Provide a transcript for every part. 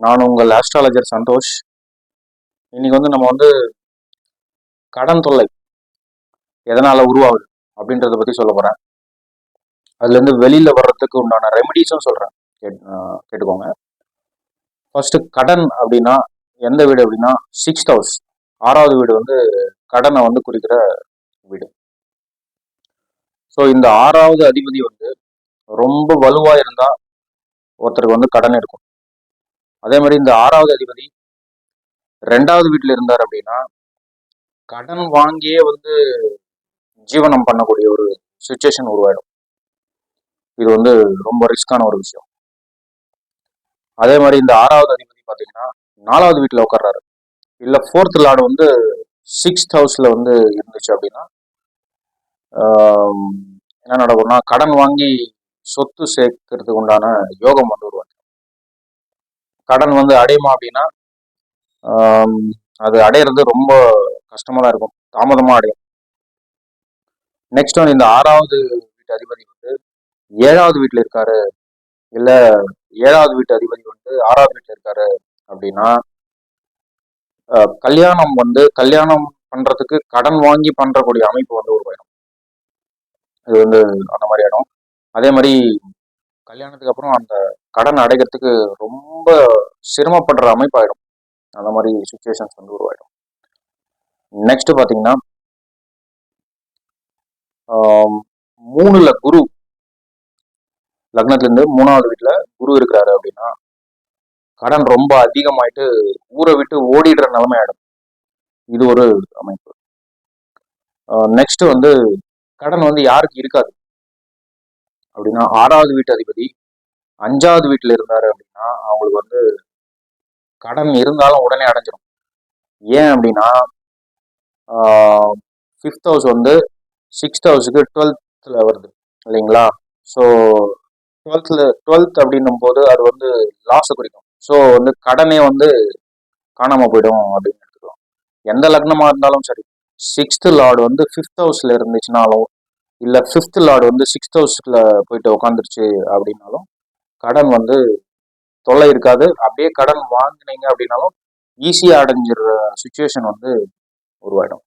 நான் உங்கள் ஆஸ்ட்ராலஜர் சந்தோஷ். இன்னைக்கு நம்ம கடன் தொல்லை எதனால உருவாகுது அப்படின்றத பத்தி சொல்ல போறேன். அதுல இருந்து வெளியில வர்றதுக்கு உண்டான ரெமெடிஸும் சொல்றேன். கேட்டுக்கோங்க. ஃபர்ஸ்ட், கடன் அப்படின்னா எந்த வீடு அப்படின்னா சிக்ஸ்த் ஹவுஸ், ஆறாவது வீடு கடனை குறிக்கிற வீடு. ஸோ இந்த ஆறாவது அதிபதி ரொம்ப வலுவா இருந்தா ஒருத்தருக்கு கடன் இருக்கும். அதே மாதிரி இந்த ஆறாவது அதிபதி 2வது வீட்டுல இருந்தார் அப்படின்னா கடன் வாங்கியே ஜீவனம் பண்ணக்கூடிய ஒரு சுச்சுவேஷன் உருவாயிடும். இது ரொம்ப ரிஸ்கான ஒரு விஷயம். அதே மாதிரி இந்த ஆறாவது அதிபதி பாத்தீங்கன்னா 4வது வீட்டுல உட்கார்றாரு, இல்ல 4th லார்டு 6th ஹவுஸ்ல இருந்துச்சு அப்படின்னா என்ன நடக்கும்னா கடன் வாங்கி சொத்து சேர்க்கறதுக்கு உண்டான யோகம் உருவாக்கும். கடன் அடையுமா அப்படின்னா அது அடையிறது ரொம்ப கஷ்டமா தான் இருக்கும், தாமதமா அடையும். நெக்ஸ்ட் இந்த 6வது வீட்டு அதிபதி 7வது வீட்டுல இருக்காரு, இல்ல 7வது வீட்டு அதிபதி 6வது வீட்டுல இருக்காரு அப்படின்னா கல்யாணம் பண்றதுக்கு கடன் வாங்கி பண்றக்கூடிய அமைப்பு உருவாயிடும். இது அந்த மாதிரி ஆயிடும். அதே மாதிரி கல்யாணத்துக்கு அப்புறம் அந்த கடன் அடைக்கிறதுக்கு ரொம்ப சிரமப்படுற அமைப்பு ஆயிடும். அந்த மாதிரி சுச்சுவேஷன்ஸ் உருவாயிடும். நெக்ஸ்ட் பாத்தீங்கன்னா 3ல குரு, லக்னத்துல இருந்து 3வது வீட்டுல குரு இருக்கிறாரு அப்படின்னா கடன் ரொம்ப அதிகமாயிட்டு ஊரை விட்டு ஓடிடுற நிலைமை ஆயிடும். இது ஒரு அமைப்பு. நெக்ஸ்ட் கடன் யாருக்கு இருக்காது அப்படின்னா 6வது வீட்டு அதிபதி 5வது வீட்டுல இருந்தாரு அப்படின்னா அவங்களுக்கு கடன் இருந்தாலும் உடனே அடைஞ்சிடும். ஏன் அப்படின்னா 5th ஹவுஸ் 6th ஹவுஸுக்கு 12th வருது இல்லைங்களா? ஸோ 12th அப்படின்னும் போது அது லாஸை குறிக்கும். ஸோ கடனே காணாம போயிடும் அப்படின்னு எடுத்துக்கலாம். எந்த லக்னமா இருந்தாலும் சரி, 6th லார்டு 5th ஹவுஸ்ல இருந்துச்சுனாலும், இல்ல 5th லார்டு 6th ஹவுஸ்ல போயிட்டு உட்காந்துருச்சு அப்படின்னாலும் கடன் தொல்லை இருக்காது. அப்படியே கடன் வாங்கினீங்க அப்படின்னாலும் ஈஸியா அடைஞ்சிடுற சுச்சுவேஷன் உருவாயிடும்.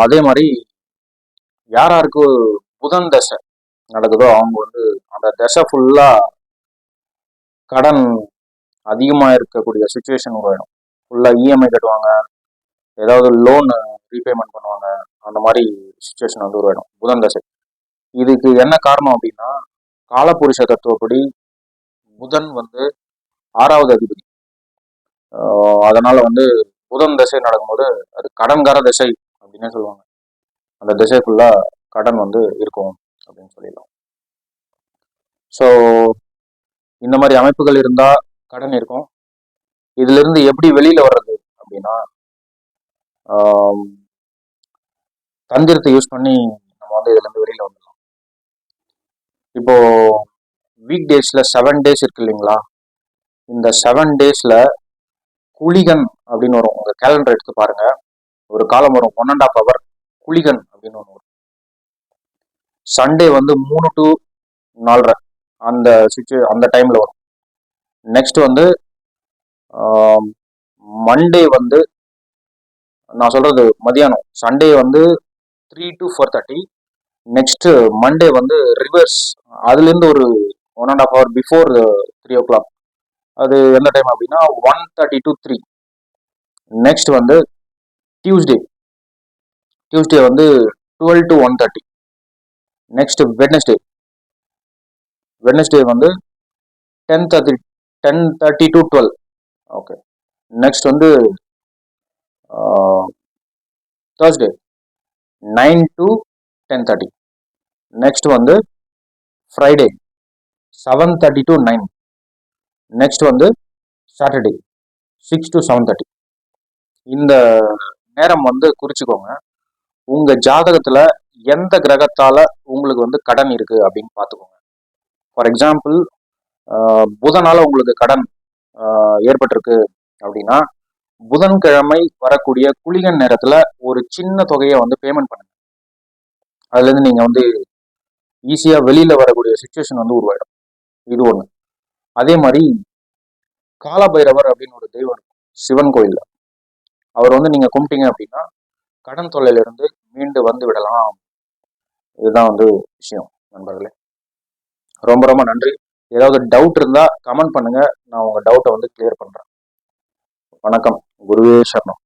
அதே மாதிரி யாருக்கு புதன் தசை நடக்குதோ அவங்க அந்த தசை ஃபுல்லா கடன் அதிகமா இருக்கக்கூடிய சுச்சுவேஷன் உருவாயிடும். ஃபுல்லா இஎம்ஐ கட்டுவாங்க, ஏதாவது லோன் ரீபேமெண்ட் பண்ணுவாங்க, அந்த மாதிரி சுச்சுவேஷன் உருவாயிடும் புதன் தசை. இதுக்கு என்ன காரணம் அப்படின்னா காலபுருஷ தத்துவப்படி புதன் 6வது அதிபதி. அதனால புதன் தசை நடக்கும்போது அது கடன்கார திசை அப்படின்னே சொல்லுவாங்க. அந்த திசை ஃபுல்லா கடன் இருக்கும் அப்படின்னு சொல்லிடலாம். ஸோ இந்த மாதிரி அமைப்புகள் இருந்தா கடன் இருக்கும். இதுல இருந்து எப்படி வெளியில வர்றது அப்படின்னா தந்திரத்தை யூஸ் பண்ணி நம்ம இதுல இருந்து வெளியில வந்துடலாம். இப்போ வீக் டேஸ்ல 7 days இருக்கு இல்லைங்களா? இந்த 7 daysல குளிகன் அப்படின்னு வரும். உங்க கேலண்டர் எடுத்து பாருங்க, ஒரு காலம் வரும் 1.5 hour குளிகன் அப்படின்னு ஒன்று வரும். சண்டே 3 to 4:30 அந்த டைம்ல வரும். நெக்ஸ்ட் மண்டே நான் சொல்றது மதியானம், Sunday 3 to 4:30. Next Monday reverse, அதுல இருந்து ஒரு 1.5 hour பிஃபோர் 3 o'clock. அது எந்த டைம் அப்படின்னா 1:30 to 3. Next Tuesday 12 to 1:30. Next Wednesday 10:30 to 12. Okay. Next Thursday 9 to 10:30. Next Friday 7:30 to 9. Next Saturday 6 to 7:30. இந்த நேரம் குறிச்சுக்கோங்க. உங்க ஜாதகத்துல எந்த கிரகத்தால உங்களுக்கு கடன் இருக்கு அப்படின்னு பாத்துக்கோங்க. ஃபார் எக்ஸாம்பிள், புதனால உங்களுக்கு கடன் ஏற்பட்டிருக்கு அப்படின்னா புதன்கிழமை வரக்கூடிய குளிகன் நேரத்துல ஒரு சின்ன தொகையை பேமெண்ட் பண்ணுங்க. அதுல இருந்து நீங்க ஈஸியா வெளியில வரக்கூடிய சுச்சுவேஷன் உருவாயிடும். இது ஒண்ணு. அதே மாதிரி காலபைரவர் அப்படின்னு ஒரு தெய்வம் இருக்கும் சிவன் கோயில்ல. அவர் வந்து நீங்க கும்பிட்டீங்க அப்படின்னா கடன் தொல்லையிலிருந்து மீண்டு வந்து விடலாம். இதுதான் வந்து விஷயம் நண்பர்களே. ரொம்ப ரொம்ப நன்றி. ஏதாவது டவுட் இருந்தா கமெண்ட் பண்ணுங்க, நான் உங்க டவுட்டை வந்து கிளியர் பண்றேன். வணக்கம். குருவே சரணம்.